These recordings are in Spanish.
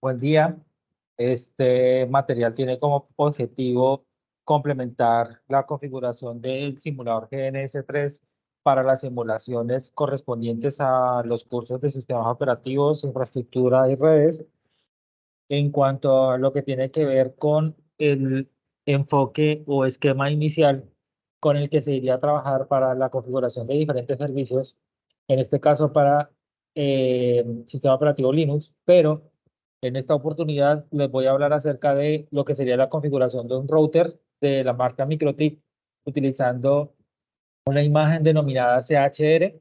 Buen día. Este material tiene como objetivo complementar la configuración del simulador GNS3 para las simulaciones correspondientes a los cursos de sistemas operativos, infraestructura y redes. En cuanto a lo que tiene que ver con el enfoque o esquema inicial con el que se iría a trabajar para la configuración de diferentes servicios, en este caso para sistema operativo Linux, pero en esta oportunidad les voy a hablar acerca de lo que sería la configuración de un router de la marca MikroTik utilizando una imagen denominada CHR,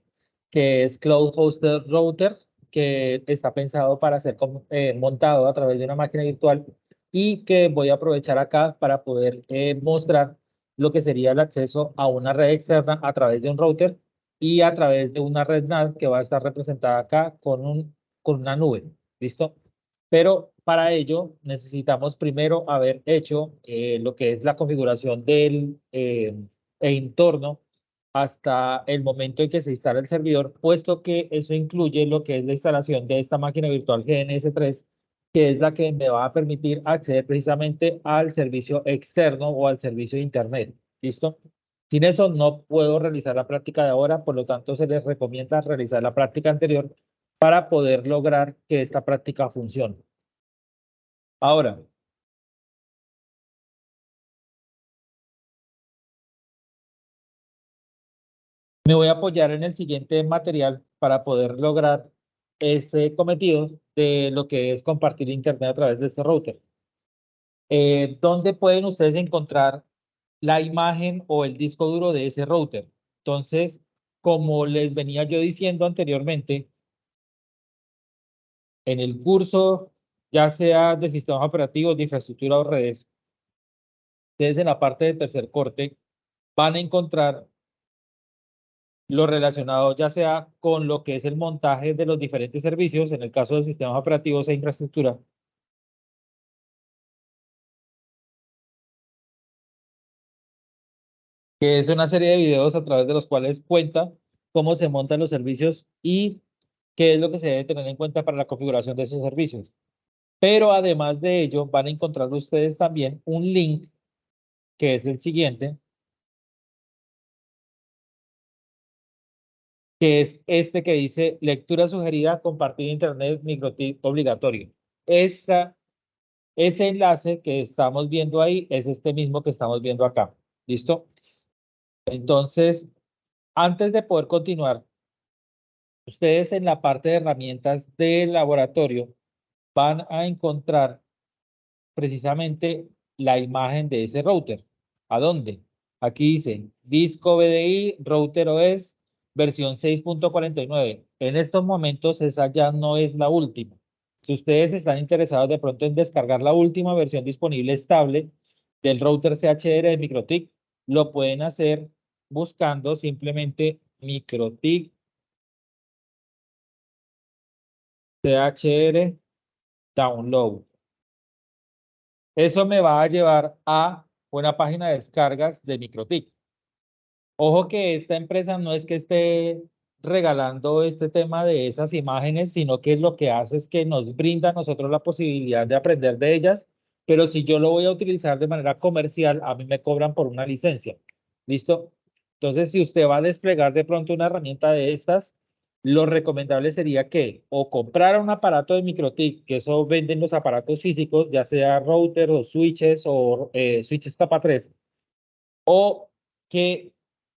que es Cloud Hosted Router, que está pensado para ser montado a través de una máquina virtual y que voy a aprovechar acá para poder mostrar lo que sería el acceso a una red externa a través de un router y a través de una red NAT que va a estar representada acá con una nube. ¿Listo? Pero para ello necesitamos primero haber hecho lo que es la configuración del entorno hasta el momento en que se instala el servidor, puesto que eso incluye lo que es la instalación de esta máquina virtual GNS3, que es la que me va a permitir acceder precisamente al servicio externo o al servicio de Internet. ¿Listo? Sin eso no puedo realizar la práctica de ahora, por lo tanto se les recomienda realizar la práctica anterior para poder lograr que esta práctica funcione. Ahora, me voy a apoyar en el siguiente material para poder lograr ese cometido de lo que es compartir internet a través de este router. ¿Dónde pueden ustedes encontrar la imagen o el disco duro de ese router? Entonces, como les venía yo diciendo anteriormente, en el curso, ya sea de sistemas operativos, de infraestructura o redes, ustedes en la parte de tercer corte van a encontrar lo relacionado ya sea con lo que es el montaje de los diferentes servicios, en el caso de sistemas operativos e infraestructura, que es una serie de videos a través de los cuales cuenta cómo se montan los servicios y qué es lo que se debe tener en cuenta para la configuración de esos servicios. Pero además de ello, van a encontrar ustedes también un link que es el siguiente, que es este que dice lectura sugerida, compartir internet, microtip obligatorio. Esta Ese enlace que estamos viendo ahí es este mismo que estamos viendo acá. ¿Listo? Entonces, antes de poder continuar, ustedes en la parte de herramientas del laboratorio van a encontrar precisamente la imagen de ese router. ¿A dónde? Aquí dice disco BDI, router OS, versión 6.49. En estos momentos esa ya no es la última. Si ustedes están interesados de pronto en descargar la última versión disponible estable del router CHR de MikroTik, lo pueden hacer buscando simplemente MikroTik CHR Download. Eso me va a llevar a una página de descargas de MikroTik. Ojo que esta empresa no es que esté regalando este tema de esas imágenes, sino que lo que hace es que nos brinda a nosotros la posibilidad de aprender de ellas, pero si yo lo voy a utilizar de manera comercial, a mí me cobran por una licencia. ¿Listo? Entonces, si usted va a desplegar de pronto una herramienta de estas, lo recomendable sería que o comprara un aparato de MikroTik, que eso venden los aparatos físicos, ya sea router o switches capa 3, o que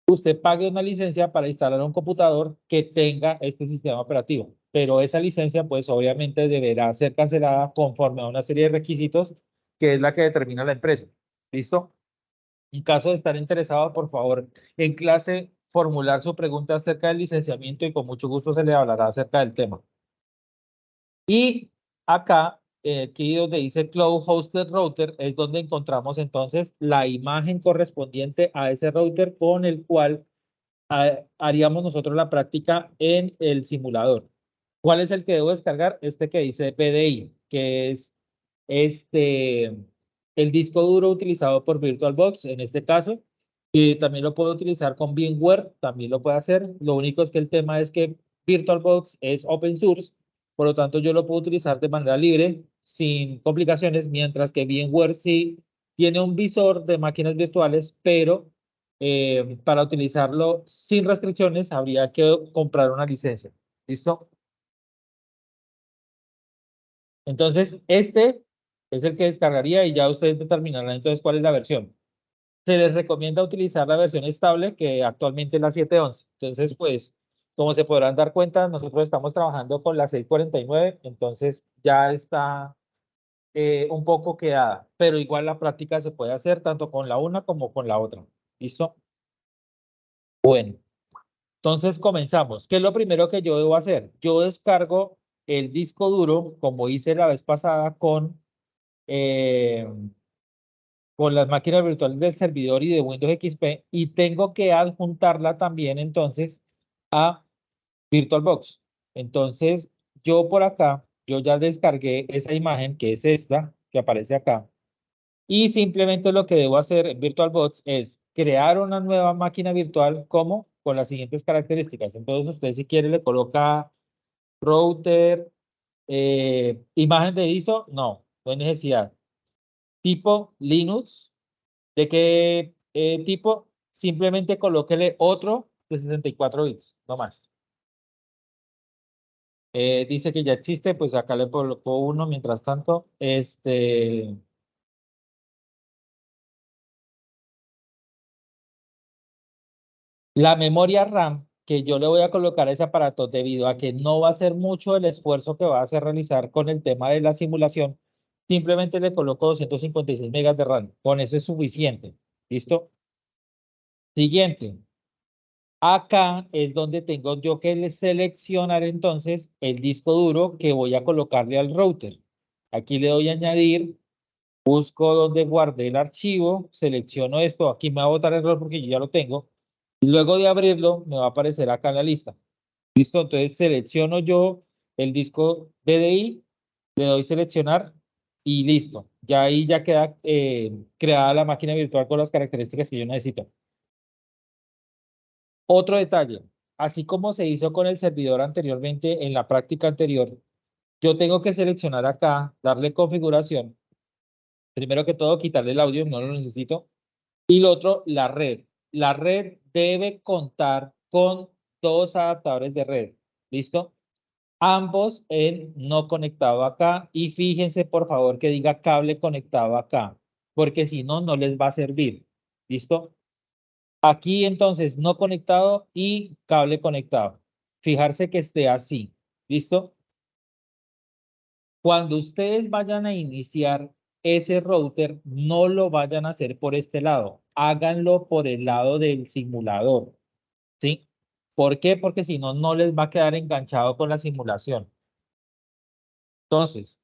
usted pague una licencia para instalar un computador que tenga este sistema operativo. Pero esa licencia, pues obviamente deberá ser cancelada conforme a una serie de requisitos que es la que determina la empresa. ¿Listo? En caso de estar interesado, por favor, en clase formular su pregunta acerca del licenciamiento y con mucho gusto se le hablará acerca del tema. Y acá, aquí donde dice Cloud Hosted Router, es donde encontramos entonces la imagen correspondiente a ese router con el cual haríamos nosotros la práctica en el simulador. ¿Cuál es el que debo descargar? Este que dice PDI, que es este, el disco duro utilizado por VirtualBox en este caso. Y también lo puedo utilizar con VMware, también lo puedo hacer. Lo único es que el tema es que VirtualBox es open source, por lo tanto yo lo puedo utilizar de manera libre sin complicaciones, mientras que VMware sí tiene un visor de máquinas virtuales, pero para utilizarlo sin restricciones habría que comprar una licencia. ¿Listo? Entonces, este es el que descargaría y ya ustedes determinarán entonces cuál es la versión. Se les recomienda utilizar la versión estable, que actualmente es la 7.11. Entonces, pues, como se podrán dar cuenta, nosotros estamos trabajando con la 6.49, entonces ya está un poco quedada, pero igual la práctica se puede hacer tanto con la una como con la otra. ¿Listo? Bueno, entonces comenzamos. ¿Qué es lo primero que yo debo hacer? Yo descargo el disco duro, como hice la vez pasada eh, con las máquinas virtuales del servidor y de Windows XP, y tengo que adjuntarla también entonces a VirtualBox. Entonces, yo por acá, yo ya descargué esa imagen que es esta, que aparece acá, y simplemente lo que debo hacer en VirtualBox es crear una nueva máquina virtual como con las siguientes características. Entonces, usted si quiere le coloca router, imagen de ISO, no hay necesidad. Tipo Linux. ¿De qué tipo? Simplemente colóquele otro de 64 bits, no más. Dice que ya existe, pues acá le coloco uno mientras tanto. La memoria RAM que yo le voy a colocar a ese aparato debido a que no va a ser mucho el esfuerzo que va a hacer realizar con el tema de la simulación, simplemente le coloco 256 megas de RAM. Con eso es suficiente. ¿Listo? Siguiente. Acá es donde tengo yo que seleccionar entonces el disco duro que voy a colocarle al router. Aquí le doy a añadir, busco donde guardé el archivo, selecciono esto, aquí me va a botar error porque yo ya lo tengo. Luego de abrirlo, me va a aparecer acá en la lista. ¿Listo? Entonces selecciono yo el disco BDI, le doy seleccionar y listo. Ya ahí ya queda creada la máquina virtual con las características que yo necesito. Otro detalle, así como se hizo con el servidor anteriormente en la práctica anterior, yo tengo que seleccionar acá, darle configuración. Primero que todo, quitarle el audio, no lo necesito. Y lo otro, la red. La red debe contar con dos adaptadores de red. ¿Listo? Ambos en no conectado acá. Y fíjense, por favor, que diga cable conectado acá, porque si no, no les va a servir. ¿Listo? Aquí entonces no conectado y cable conectado. Fijarse que esté así. ¿Listo? Cuando ustedes vayan a iniciar ese router, no lo vayan a hacer por este lado. Háganlo por el lado del simulador. ¿Sí? ¿Por qué? Porque si no, no les va a quedar enganchado con la simulación. Entonces,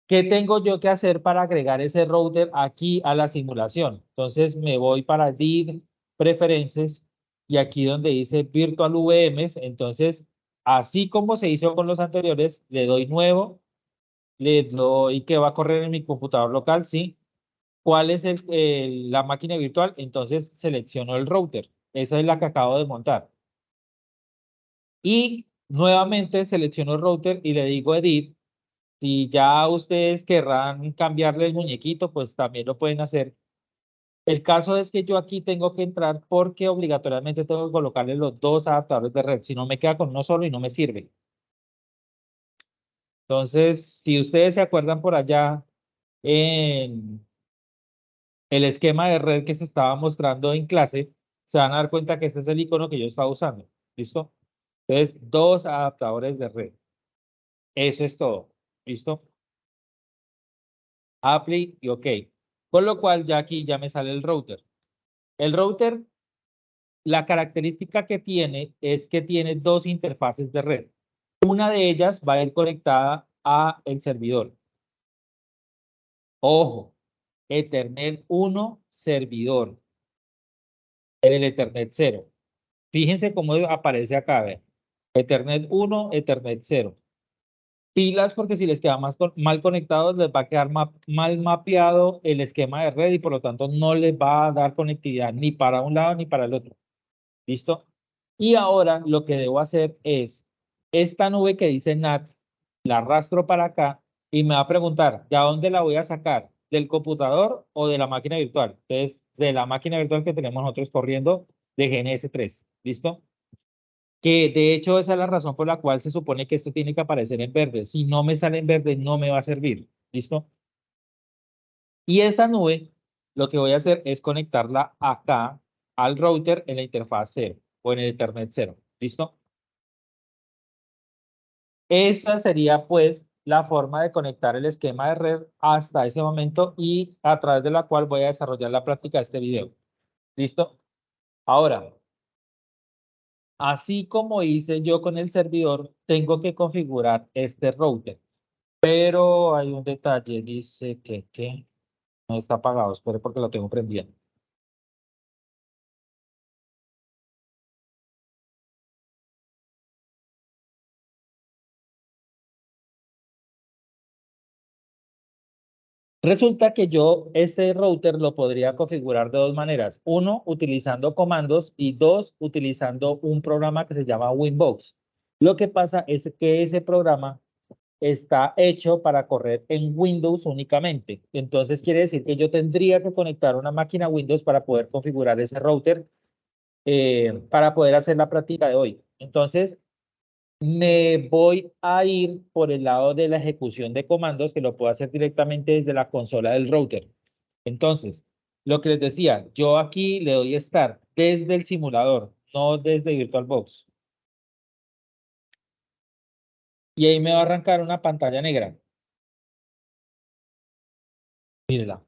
¿qué tengo yo que hacer para agregar ese router aquí a la simulación? Entonces me voy para DIR, preferencias, y aquí donde dice Virtual VMs, entonces, así como se hizo con los anteriores, le doy nuevo, le doy que va a correr en mi computador local, ¿sí? ¿Cuál es la máquina virtual? Entonces selecciono el router. Esa es la que acabo de montar. Y nuevamente selecciono el router y le digo Edit. Si ya ustedes querrán cambiarle el muñequito, pues también lo pueden hacer. El caso es que yo aquí tengo que entrar porque obligatoriamente tengo que colocarle los dos adaptadores de red. Si no, me queda con uno solo y no me sirve. Entonces, si ustedes se acuerdan por allá en el esquema de red que se estaba mostrando en clase, se van a dar cuenta que este es el icono que yo estaba usando. ¿Listo? Entonces, dos adaptadores de red. Eso es todo. ¿Listo? Apply y OK. Con lo cual, ya aquí ya me sale el router. El router, la característica que tiene es que tiene dos interfaces de red. Una de ellas va a ir conectada a el servidor. Ojo, Ethernet 1 servidor. En el Ethernet 0. Fíjense cómo aparece acá, ¿ve? Ethernet 1, Ethernet 0. Pilas porque si les queda mal conectados les va a quedar mal mapeado el esquema de red y por lo tanto no les va a dar conectividad ni para un lado ni para el otro. ¿Listo? Y ahora lo que debo hacer es esta nube que dice NAT, la arrastro para acá y me va a preguntar, ¿de dónde la voy a sacar? ¿Del computador o de la máquina virtual? Entonces, de la máquina virtual que tenemos nosotros corriendo de GNS3. ¿Listo? Que de hecho esa es la razón por la cual se supone que esto tiene que aparecer en verde. Si no me sale en verde, no me va a servir. ¿Listo? Y esa nube, lo que voy a hacer es conectarla acá al router en la interfaz 0 o en el Ethernet 0. ¿Listo? Esa sería pues la forma de conectar el esquema de red hasta ese momento y a través de la cual voy a desarrollar la práctica de este video. ¿Listo? Ahora, así como hice yo con el servidor, tengo que configurar este router. Pero hay un detalle, dice que no está apagado, espere porque lo tengo prendido. Resulta que yo este router lo podría configurar de dos maneras. Uno, utilizando comandos y dos, utilizando un programa que se llama Winbox. Lo que pasa es que ese programa está hecho para correr en Windows únicamente. Entonces quiere decir que yo tendría que conectar una máquina Windows para poder configurar ese router, para poder hacer la práctica de hoy. Entonces, me voy a ir por el lado de la ejecución de comandos que lo puedo hacer directamente desde la consola del router. Entonces, lo que les decía, yo aquí le doy Start desde el simulador, no desde VirtualBox. Y ahí me va a arrancar una pantalla negra. Mírela.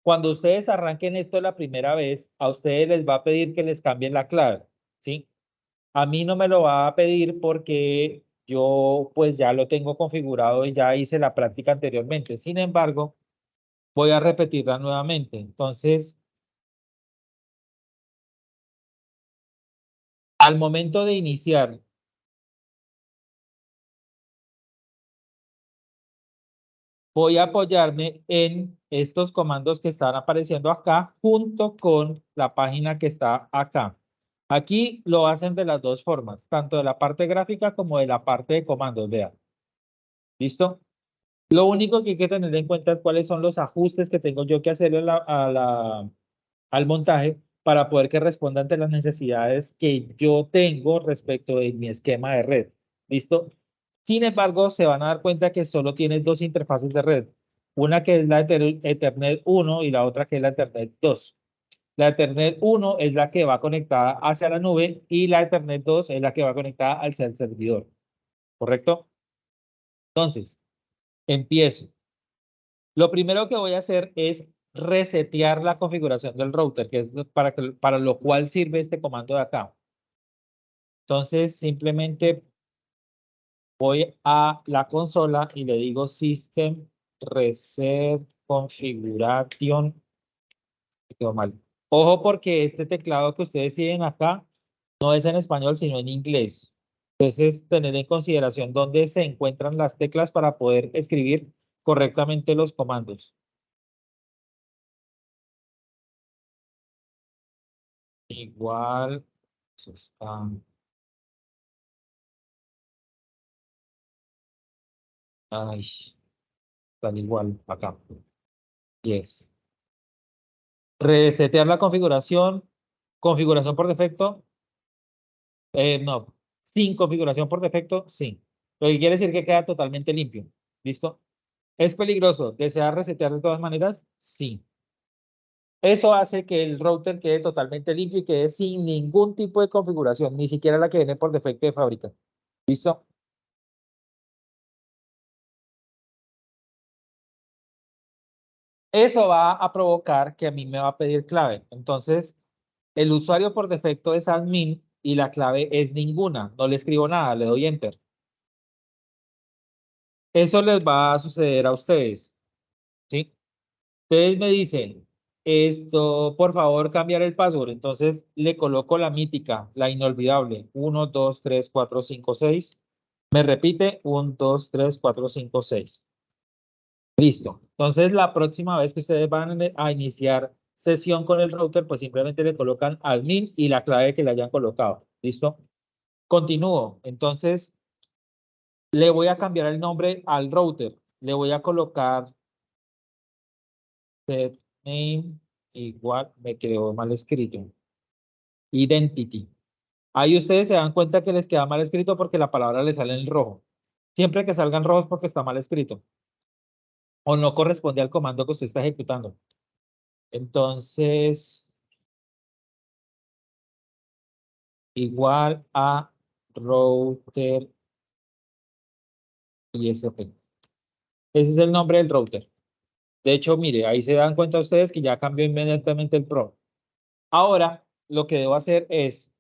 Cuando ustedes arranquen esto la primera vez, a ustedes les va a pedir que les cambien la clave, ¿sí? A mí no me lo va a pedir porque yo pues ya lo tengo configurado y ya hice la práctica anteriormente. Sin embargo, voy a repetirla nuevamente. Entonces, al momento de iniciar, voy a apoyarme en estos comandos que están apareciendo acá junto con la página que está acá. Aquí lo hacen de las dos formas, tanto de la parte gráfica como de la parte de comandos, vean. ¿Listo? Lo único que hay que tener en cuenta es cuáles son los ajustes que tengo yo que hacerle al montaje para poder que responda ante las necesidades que yo tengo respecto de mi esquema de red. ¿Listo? Sin embargo, se van a dar cuenta que solo tiene dos interfaces de red. Una que es la Ethernet 1 y la otra que es la Ethernet 2. La Ethernet 1 es la que va conectada hacia la nube y la Ethernet 2 es la que va conectada al servidor. ¿Correcto? Entonces, empiezo. Lo primero que voy a hacer es resetear la configuración del router, que es para lo cual sirve este comando de acá. Entonces, simplemente voy a la consola y le digo System Reset Configuration. Quedó mal. Ojo porque este teclado que ustedes tienen acá no es en español, sino en inglés. Entonces, tener en consideración dónde se encuentran las teclas para poder escribir correctamente los comandos. Igual, eso está, ay, están igual acá. Yes. Resetear la configuración. Configuración por defecto. No. Sin configuración por defecto, sí. Lo que quiere decir que queda totalmente limpio. ¿Listo? ¿Es peligroso? ¿Desea resetear de todas maneras? Sí. Eso hace que el router quede totalmente limpio y quede sin ningún tipo de configuración, ni siquiera la que viene por defecto de fábrica. ¿Listo? Eso va a provocar que a mí me va a pedir clave. Entonces, el usuario por defecto es admin y la clave es ninguna. No le escribo nada, le doy enter. Eso les va a suceder a ustedes, ¿sí? Ustedes me dicen, esto, por favor, cambiar el password. Entonces, le coloco la mítica, la inolvidable. 1, 2, 3, 4, 5, 6. Me repite 1, 2, 3, 4, 5, 6. Listo. Entonces, la próxima vez que ustedes van a iniciar sesión con el router, pues simplemente le colocan admin y la clave que le hayan colocado. ¿Listo? Continúo. Entonces, le voy a cambiar el nombre al router. Le voy a colocar set name igual, me quedó mal escrito. Identity. Ahí ustedes se dan cuenta que les queda mal escrito porque la palabra les sale en rojo. Siempre que salgan rojos porque está mal escrito o no corresponde al comando que usted está ejecutando. Entonces, igual a router ISP. Ese es el nombre del router. De hecho, mire, ahí se dan cuenta ustedes que ya cambió inmediatamente el pro. Ahora, lo que debo hacer es,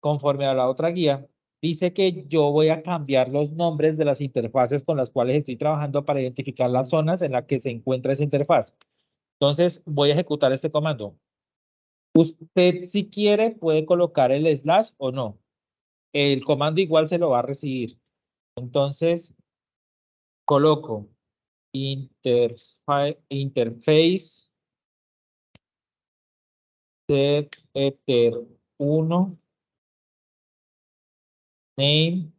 conforme a la otra guía, dice que yo voy a cambiar los nombres de las interfaces con las cuales estoy trabajando para identificar las zonas en las que se encuentra esa interfaz. Entonces, voy a ejecutar este comando. Usted, si quiere, puede colocar el slash o no. El comando igual se lo va a recibir. Entonces, coloco interface set ether 1 name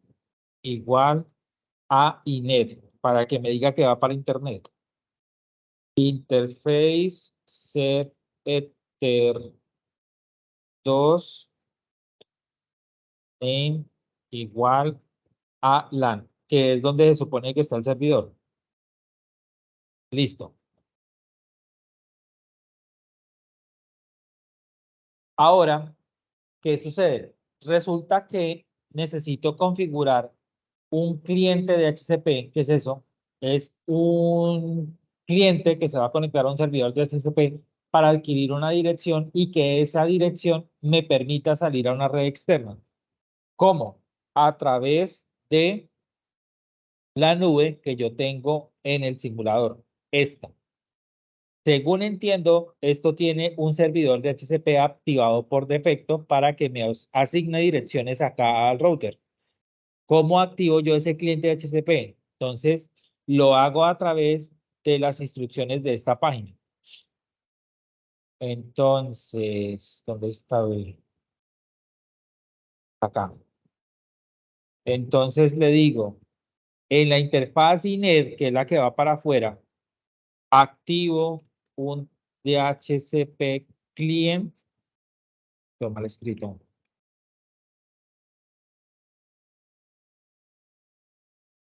igual a inet para que me diga que va para internet. Interface set ether 2 name igual a LAN, que es donde se supone que está el servidor. Listo. Ahora, ¿qué sucede? Resulta que necesito configurar un cliente de HCP. ¿Qué es eso? Es un cliente que se va a conectar a un servidor de HCP para adquirir una dirección y que esa dirección me permita salir a una red externa. ¿Cómo? A través de la nube que yo tengo en el simulador. Esta. Según entiendo, esto tiene un servidor de HCP activado por defecto para que me asigne direcciones acá al router. ¿Cómo activo yo ese cliente de HCP? Entonces, lo hago a través de las instrucciones de esta página. Entonces, ¿dónde está? Acá. Entonces le digo, en la interfaz INET, que es la que va para afuera, activo un DHCP client, lo mal escrito,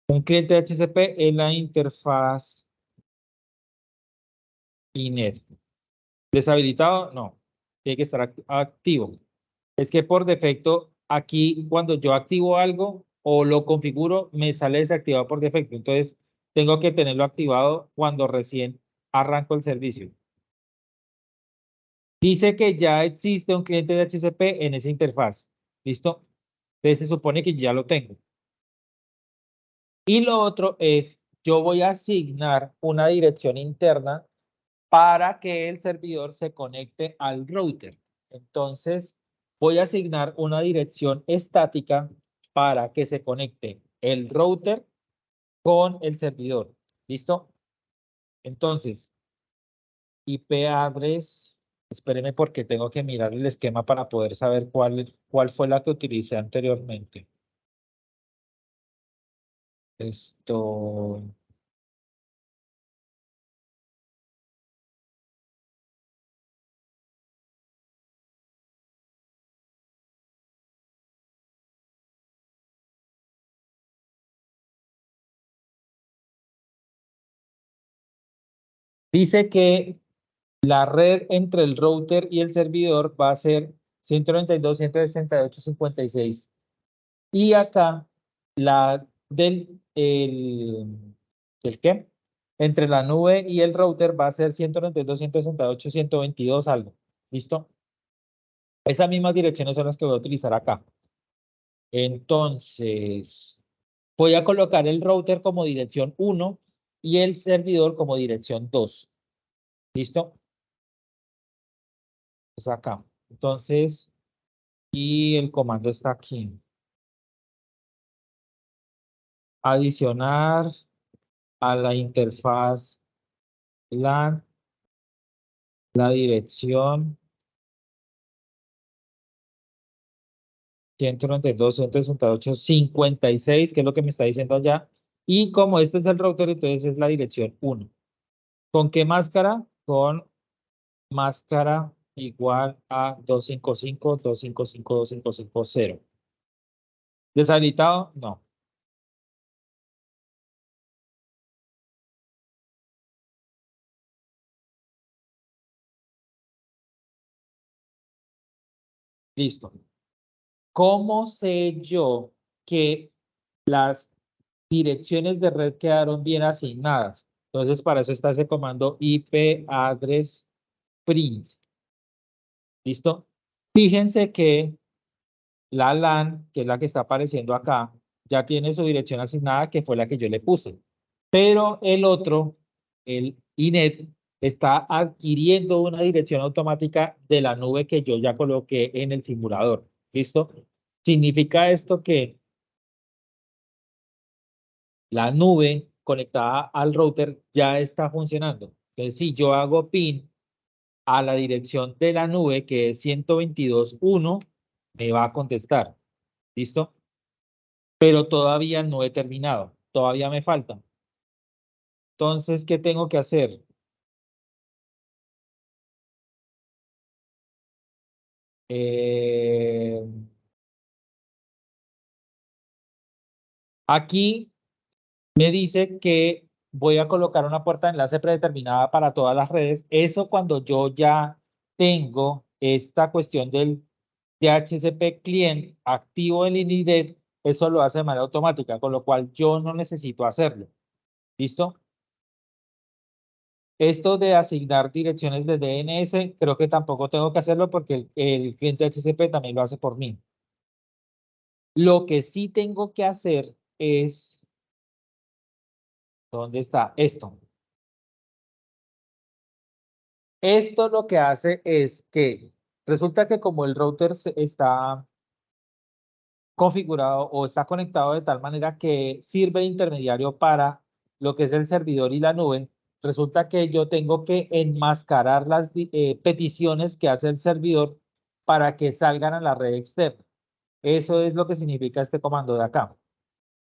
un cliente de HCP en la interfaz INET. ¿Deshabilitado? No, tiene que estar activo. Es que por defecto, aquí cuando yo activo algo o lo configuro, me sale desactivado por defecto. Entonces, tengo que tenerlo activado cuando recién arranco el servicio. Dice que ya existe un cliente de HCP en esa interfaz. ¿Listo? Entonces, se supone que ya lo tengo. Y lo otro es, yo voy a asignar una dirección interna para que el servidor se conecte al router. Entonces, voy a asignar una dirección estática para que se conecte el router con el servidor. ¿Listo? Entonces, IP address, espéreme porque tengo que mirar el esquema para poder saber cuál fue la que utilicé anteriormente. Esto, dice que la red entre el router y el servidor va a ser 192.168.56. Y acá la ¿el qué? Entre la nube y el router va a ser 192.168.122 algo. ¿Listo? Esas mismas direcciones son las que voy a utilizar acá. Entonces, voy a colocar el router como dirección 1 y el servidor como dirección 2. ¿Listo? Es acá. Entonces, y el comando está aquí. Adicionar a la interfaz LAN la dirección 192, 168, 56, que es lo que me está diciendo allá. Y como este es el router, entonces es la dirección 1. ¿Con qué máscara? Con máscara igual a 255.255.255.0. ¿Deshabilitado? No. Listo. ¿Cómo sé yo que las direcciones de red quedaron bien asignadas? Entonces, para eso está ese comando IP address print. ¿Listo? Fíjense que la LAN, que es la que está apareciendo acá, ya tiene su dirección asignada, que fue la que yo le puse. Pero el otro, el INET, está adquiriendo una dirección automática de la nube que yo ya coloqué en el simulador. ¿Listo? Significa esto que la nube conectada al router ya está funcionando. Entonces, si yo hago pin a la dirección de la nube, que es 122.1, me va a contestar. ¿Listo? Pero todavía no he terminado. Todavía me falta. Entonces, ¿qué tengo que hacer? Eh, Aquí me dice que voy a colocar una puerta de enlace predeterminada para todas las redes. Eso cuando yo ya tengo esta cuestión del DHCP client activo en Inidet, eso lo hace de manera automática, con lo cual yo no necesito hacerlo. ¿Listo? Esto de asignar direcciones de DNS, creo que tampoco tengo que hacerlo porque el cliente HCP también lo hace por mí. Lo que sí tengo que hacer es, ¿dónde está esto? Esto lo que hace es que resulta que como el router está configurado o está conectado de tal manera que sirve de intermediario para lo que es el servidor y la nube, resulta que yo tengo que enmascarar las peticiones que hace el servidor para que salgan a la red externa. Eso es lo que significa este comando de acá.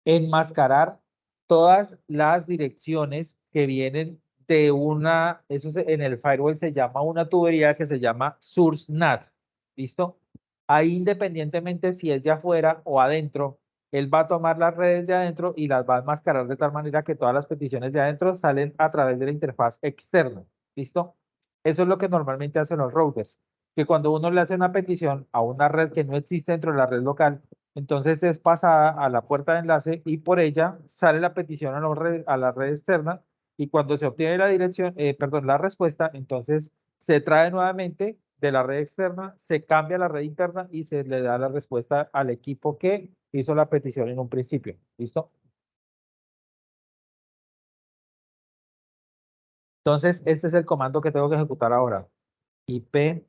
Enmascarar todas las direcciones que vienen de una, en el firewall se llama una tubería que se llama source NAT. ¿Listo? Ahí independientemente si es de afuera o adentro, él va a tomar las redes de adentro y las va a enmascarar de tal manera que todas las peticiones de adentro salen a través de la interfaz externa. ¿Listo? Eso es lo que normalmente hacen los routers, que cuando uno le hace una petición a una red que no existe dentro de la red local, entonces es pasada a la puerta de enlace y por ella sale la petición a la red externa y cuando se obtiene la dirección, perdón, la respuesta, entonces se trae nuevamente de la red externa, se cambia a la red interna y se le da la respuesta al equipo que hizo la petición en un principio. ¿Listo? Entonces, este es el comando que tengo que ejecutar ahora. IP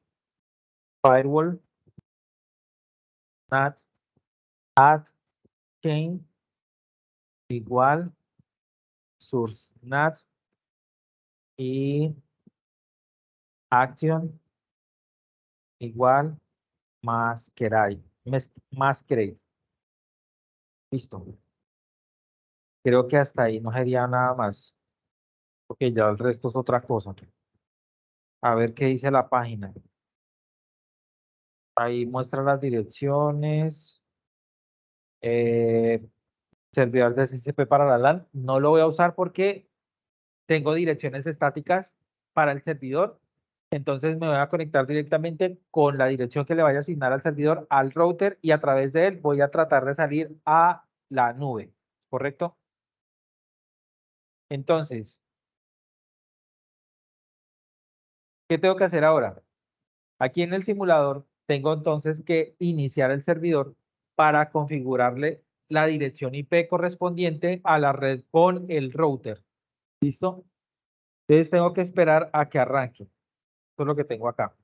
firewall NAT add chain igual source NAT y action igual masquerade. Masquerade. Listo. Creo que hasta ahí no sería nada más, porque ya el resto es otra cosa. A ver qué dice la página. Ahí muestra las direcciones. Eh, Servidor de TCP para la LAN. No lo voy a usar porque tengo direcciones estáticas para el servidor. Entonces me voy a conectar directamente con la dirección que le vaya a asignar al servidor, al router, y a través de él voy a tratar de salir a la nube. ¿Correcto? Entonces, ¿qué tengo que hacer ahora? Aquí en el simulador tengo entonces que iniciar el servidor para configurarle la dirección IP correspondiente a la red con el router. ¿Listo? Entonces tengo que esperar a que arranque. Eso es lo que tengo acá.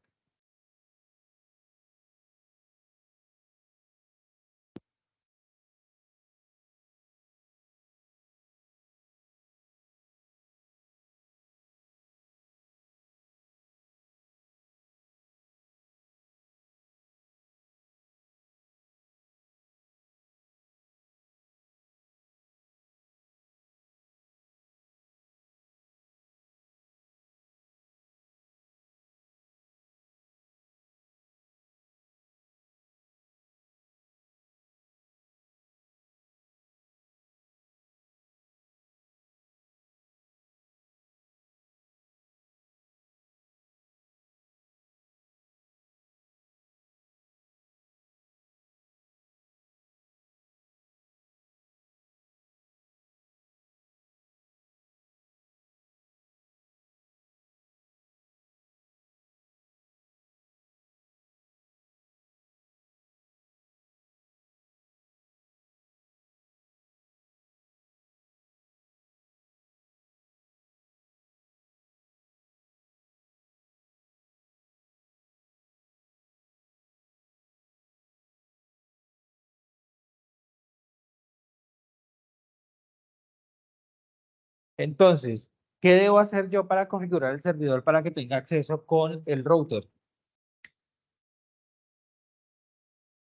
Entonces, ¿qué debo hacer yo para configurar el servidor para que tenga acceso con el router?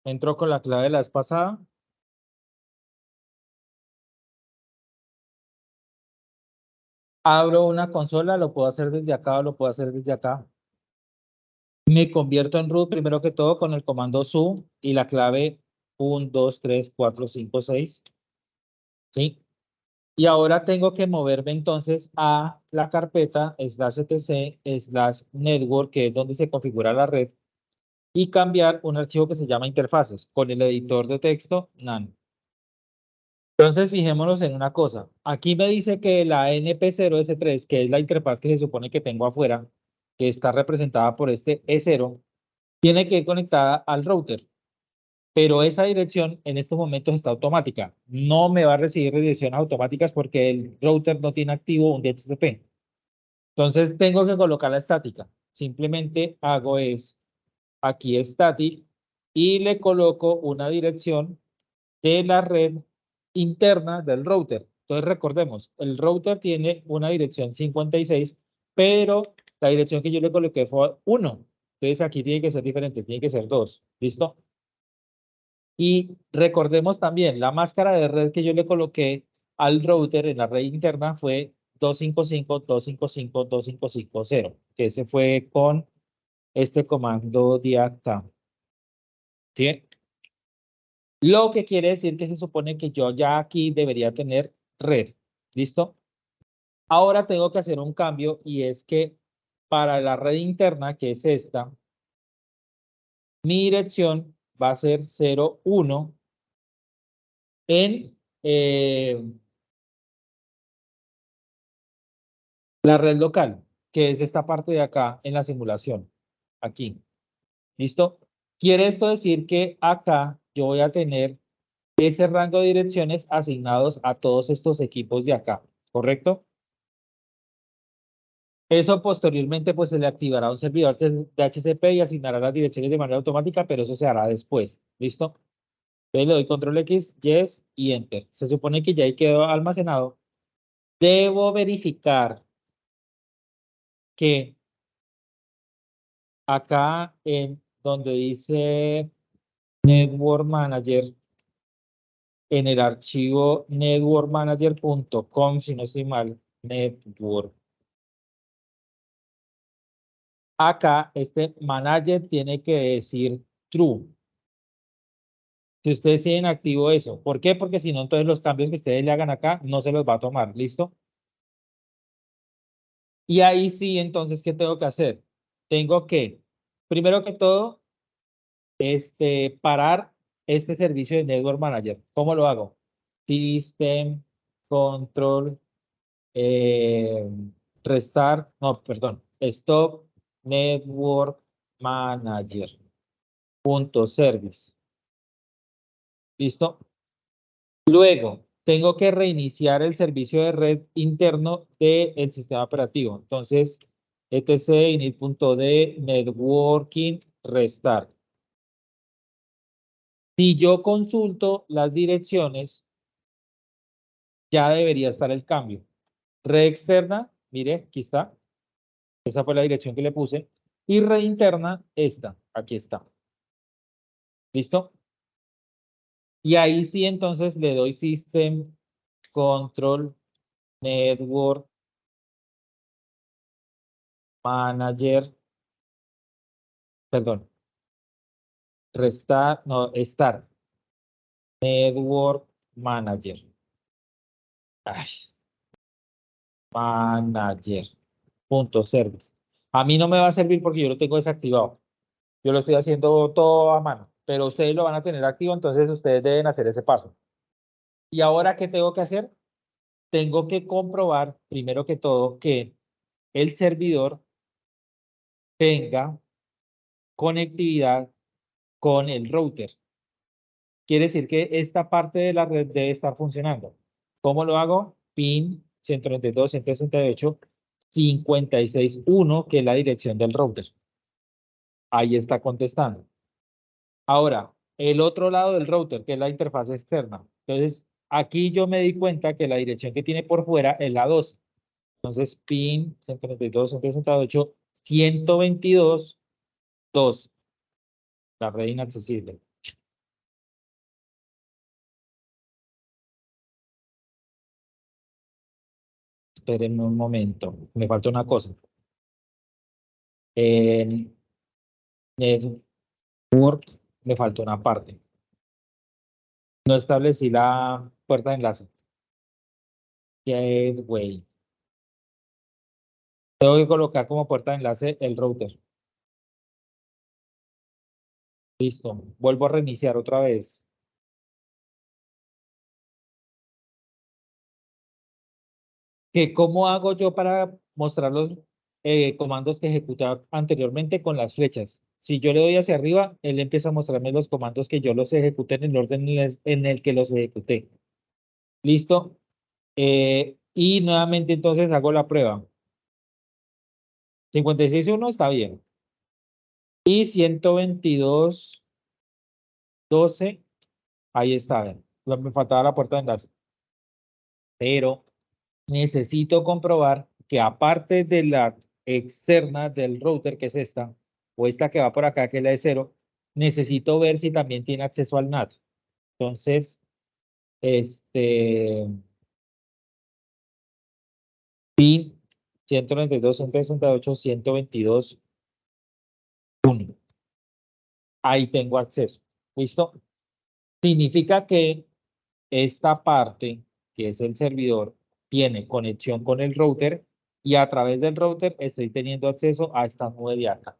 Entro con la clave de la vez pasada. Abro una consola, lo puedo hacer desde acá o lo puedo hacer desde acá. Me convierto en root primero que todo con el comando su y la clave 1, 2, 3, 4, 5, 6. ¿Sí? Y ahora tengo que moverme entonces a la carpeta /etc/network, que es donde se configura la red, y cambiar un archivo que se llama interfaces con el editor de texto NaN. Entonces, fijémonos en una cosa. Aquí me dice que la NP0S3, que es la interfaz que se supone que tengo afuera, que está representada por este E0, tiene que ir conectada al router. Pero esa dirección en estos momentos está automática. No me va a recibir direcciones automáticas porque el router no tiene activo un DHCP. Entonces, tengo que colocarla estática. Simplemente hago es aquí static y le coloco una dirección de la red interna del router. Entonces recordemos, el router tiene una dirección 56, pero la dirección que yo le coloqué fue 1. Entonces aquí tiene que ser diferente, tiene que ser 2. ¿Listo? Y recordemos también, la máscara de red que yo le coloqué al router en la red interna fue 255.255.255.0, que ese fue con este comando de acá. ¿Sí? Lo que quiere decir que se supone que yo ya aquí debería tener red. ¿Listo? Ahora tengo que hacer un cambio y es que para la red interna, que es esta, mi dirección va a ser 01 en la red local, que es esta parte de acá en la simulación. Aquí. ¿Listo? Quiere esto decir que acá yo voy a tener ese rango de direcciones asignados a todos estos equipos de acá. ¿Correcto? Eso posteriormente pues se le activará un servidor de DHCP y asignará las direcciones de manera automática, pero eso se hará después. ¿Listo? Entonces le doy control X, yes y enter. Se supone que ya ahí quedó almacenado. Debo verificar que acá en donde dice Network Manager, en el archivo networkmanager.com, si no estoy mal, network. Acá este manager tiene que decir true. Si ustedes tienen activo eso. ¿Por qué? Porque si no, entonces los cambios que ustedes le hagan acá no se los va a tomar. ¿Listo? Y ahí sí, entonces, ¿qué tengo que hacer? Tengo que, primero que todo, parar este servicio de Network Manager. ¿Cómo lo hago? System, Control, eh, Restart, no, perdón, Stop Network Manager. Punto service. ¿Listo? Luego, tengo que reiniciar el servicio de red interno del sistema operativo. Entonces, etc init.d networking restart. Si yo consulto las direcciones, ya debería estar el cambio. Red externa, mire, aquí está. Esa fue la dirección que le puse. Y red interna, esta, aquí está. ¿Listo? Y ahí sí, entonces le doy System, Control, Network, Manager, perdón, Restart, no, Start, Network Manager. Ay, Manager. Punto service. A mí no me va a servir porque yo lo tengo desactivado. Yo lo estoy haciendo todo a mano, pero ustedes lo van a tener activo, entonces ustedes deben hacer ese paso. ¿Y ahora qué tengo que hacer? Tengo que comprobar, primero que todo, que el servidor tenga conectividad con el router. Quiere decir que esta parte de la red debe estar funcionando. ¿Cómo lo hago? PIN 192.168.56.1, que es la dirección del router. Ahí está contestando. Ahora, el otro lado del router, que es la interfaz externa. Entonces, aquí yo me di cuenta que la dirección que tiene por fuera es la 12. Entonces, pin 192.168.122.2, la red inaccesible. Espérenme un momento, me falta una cosa. En network me faltó una parte. No establecí la puerta de enlace. Gateway. Tengo que colocar como puerta de enlace el router. Listo. Vuelvo a reiniciar otra vez. ¿Cómo hago yo para mostrar los comandos que ejecutaba anteriormente con las flechas? Si yo le doy hacia arriba, él empieza a mostrarme los comandos que yo los ejecuté en el orden en el que los ejecuté. ¿Listo? Y nuevamente entonces hago la prueba. 56.1 está bien. Y 122.12, ahí está. Me faltaba la puerta de enlace. Pero necesito comprobar que aparte de la externa del router, que es esta, o esta que va por acá, que es la de 0, necesito ver si también tiene acceso al NAT. Entonces, pin 192.168.122.1. Ahí tengo acceso. ¿Listo? Significa que esta parte, que es el servidor, tiene conexión con el router y a través del router estoy teniendo acceso a esta nube de acá.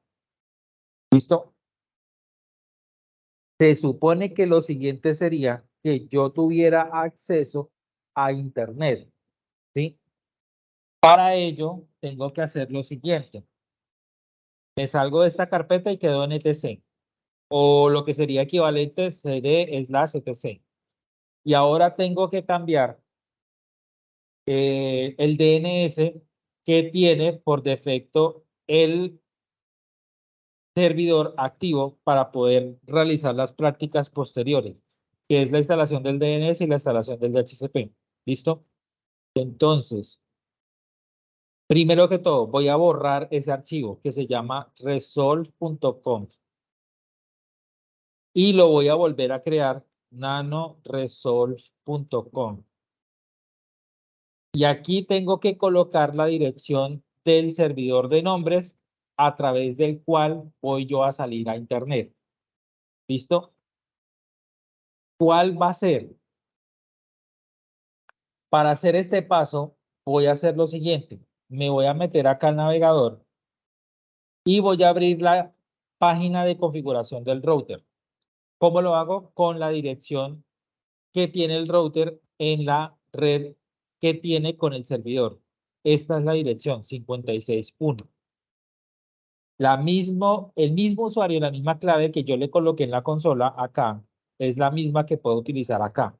¿Listo? Se supone que lo siguiente sería que yo tuviera acceso a Internet, ¿sí? Para ello, tengo que hacer lo siguiente. Me salgo de esta carpeta y quedo en etc. O lo que sería equivalente cd/etc. Y ahora tengo que cambiar el DNS que tiene por defecto el servidor activo para poder realizar las prácticas posteriores, que es la instalación del DNS y la instalación del DHCP. ¿Listo? Entonces, primero que todo, voy a borrar ese archivo que se llama resolve.conf y lo voy a volver a crear nanoresolve.conf. Y aquí tengo que colocar la dirección del servidor de nombres a través del cual voy yo a salir a Internet. ¿Listo? ¿Cuál va a ser? Para hacer este paso, voy a hacer lo siguiente. Me voy a meter acá al navegador y voy a abrir la página de configuración del router. ¿Cómo lo hago? Con la dirección que tiene el router en la red que tiene con el servidor. Esta es la dirección 56.1. El mismo usuario, la misma clave que yo le coloqué en la consola acá, es la misma que puedo utilizar acá.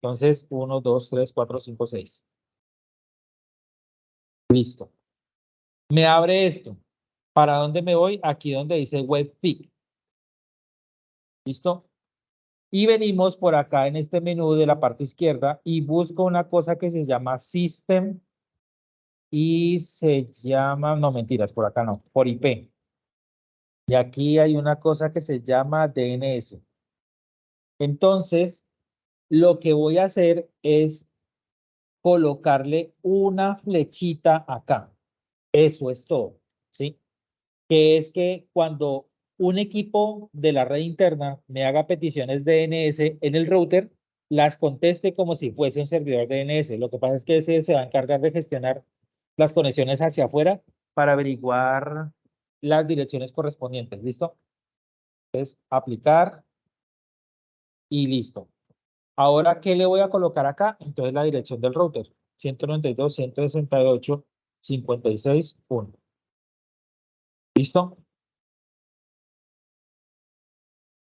Entonces, 1, 2, 3, 4, 5, 6. Listo. Me abre esto. ¿Para dónde me voy? Aquí donde dice webpick. ¿Listo? Y venimos por acá en este menú de la parte izquierda y busco una cosa que se llama System y se llama, no mentiras, por acá no, por IP. Y aquí hay una cosa que se llama DNS. Entonces, lo que voy a hacer es colocarle una flechita acá. Eso es todo, ¿sí? Que es que cuando un equipo de la red interna me haga peticiones DNS en el router, las conteste como si fuese un servidor DNS. Lo que pasa es que ese se va a encargar de gestionar las conexiones hacia afuera para averiguar las direcciones correspondientes. ¿Listo? Entonces, aplicar y listo. Ahora, ¿qué le voy a colocar acá? Entonces, la dirección del router. 192.168.56.1. ¿Listo?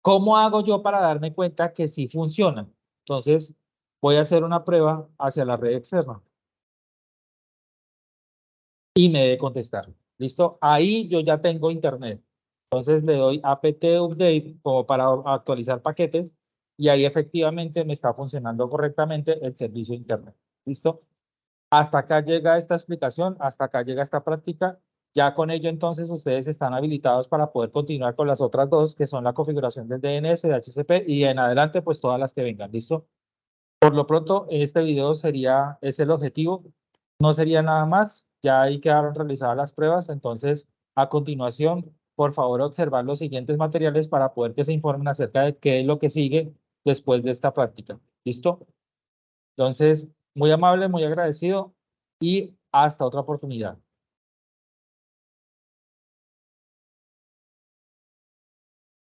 ¿Cómo hago yo para darme cuenta que sí funciona? Entonces, voy a hacer una prueba hacia la red externa y me debe contestar. ¿Listo? Ahí yo ya tengo internet. Entonces le doy apt update como para actualizar paquetes y ahí efectivamente me está funcionando correctamente el servicio de Internet. ¿Listo? Hasta acá llega esta explicación, hasta acá llega esta práctica. Ya con ello, entonces, ustedes están habilitados para poder continuar con las otras dos, que son la configuración del DNS, de HCP y en adelante, pues todas las que vengan. ¿Listo? Por lo pronto, este video es el objetivo. No sería nada más. Ya ahí quedaron realizadas las pruebas. Entonces, a continuación, por favor, observar los siguientes materiales para poder que se informen acerca de qué es lo que sigue después de esta práctica. ¿Listo? Entonces, muy amable, muy agradecido y hasta otra oportunidad.